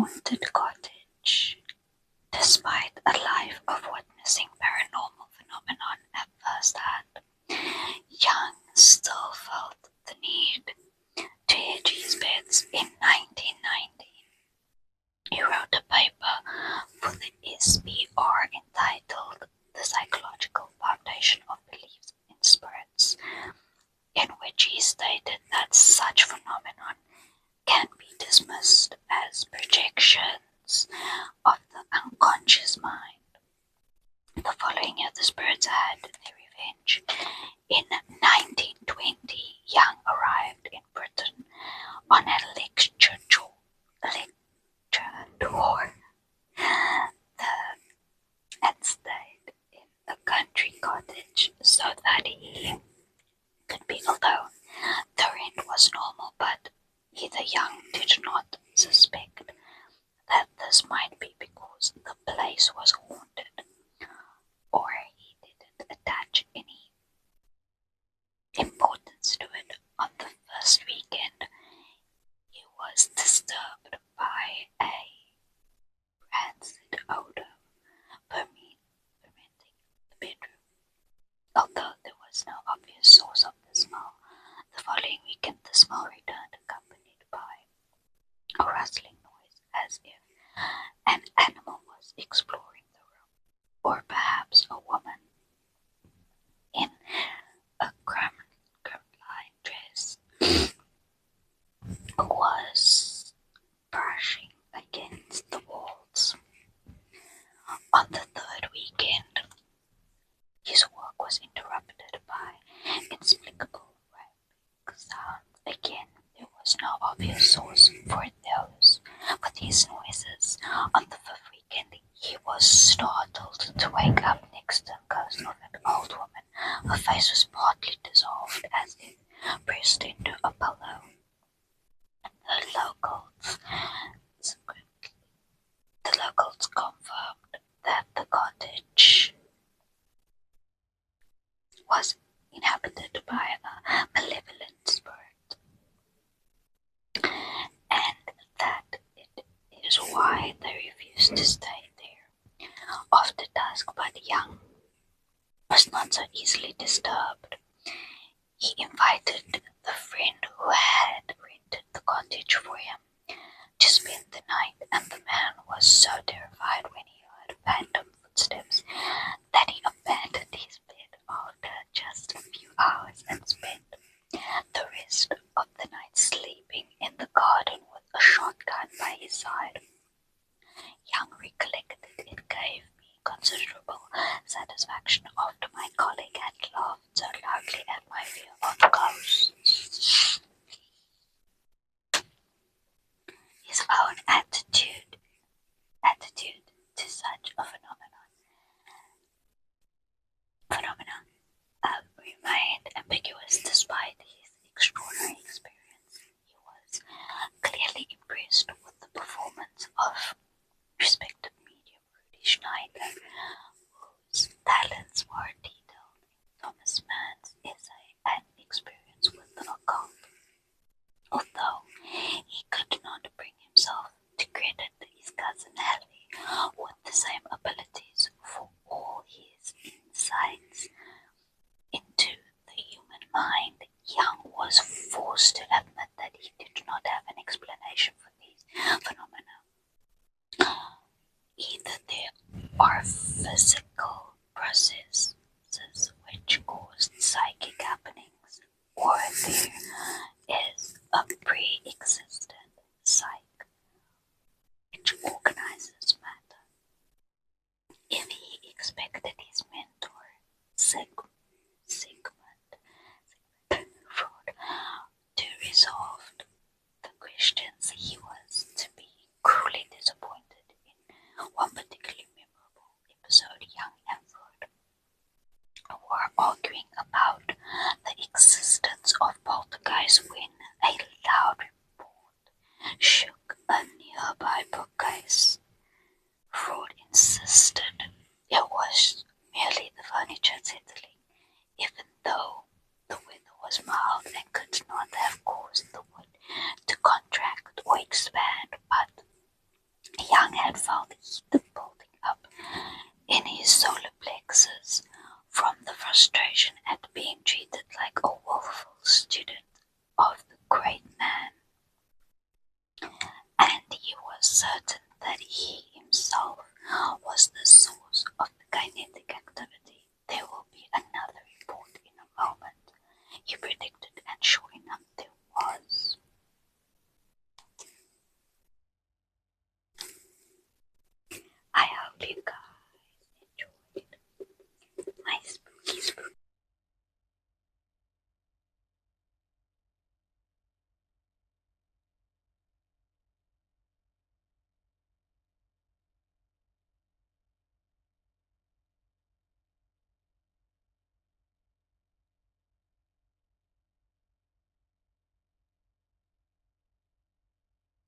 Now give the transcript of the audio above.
haunted cottage. Despite a life of witnessing paranormal phenomenon at first hand, Young still felt the need to hedge his bets. In 1990, he wrote a paper for the SPR entitled The Psychological Foundation of Beliefs in Spirits, in which he stated that such phenomenon can be dismissed as projections of the unconscious mind. The following year, the spirits had their revenge. In 1920, Young arrived in Britain on a lecture tour and stayed in the country cottage so that he could be alone. The rent was normal, but either Young did not suspect that this might be because the place was haunted, or he didn't attach any importance to it. On the first weekend, he was disturbed by a rancid odor permeating the bedroom. Although there was no obvious source of the smell, the following weekend the smell returned, accompanied by a rustling noise as if an animal was exploring the room, or perhaps a woman in a crumline dress was brushing against the walls. On the third weekend, his work was interrupted by inexplicable rapping sounds. Again, there was no obvious source for these noises. On the fifth weekend, he was startled to wake up next to the ghost of an old woman. Her face was partly dissolved as if pressed into a pillow. The locals confirmed that the cottage was inhabited by a malevolent spirit, and that it is why they refused to stay there after dusk. But Young was not so easily disturbed. He invited the friend who had rented the cottage for him to spend the night, and the man was so terrified when he heard phantom footsteps that he abandoned his bed after just a few hours and spent the rest of the night sleeping in the garden with a shotgun by his side. Young recollected it gave me considerable satisfaction after my colleague had laughed so loudly at my fear of ghosts. His own attitude to such a phenomenon remained ambiguous despite his extraordinary experience. He was clearly impressed with the performance of respected medium Rudy Schneider, whose talents were detailed in Thomas Mann's essay and experience with the occult. Although he could not bring himself to credit his cousin Halley with the same abilities for all his insights into the human mind, Young was forced to admit that he did not have an explanation for these phenomena. Either there are physical processes which cause psychic happenings, or there is a pre-existent psyche which organizes matter. If he expected his mentor, Sigmund Freud, to resolve the questions, he was to be cruelly disappointed. In one particularly memorable episode, Young and Freud were arguing about the existence of poltergeists when a loud report shook a nearby bookcase. Freud insisted it was merely the furniture settling, even though the weather was mild and could not have caused the wood to contract or expand. But frustration at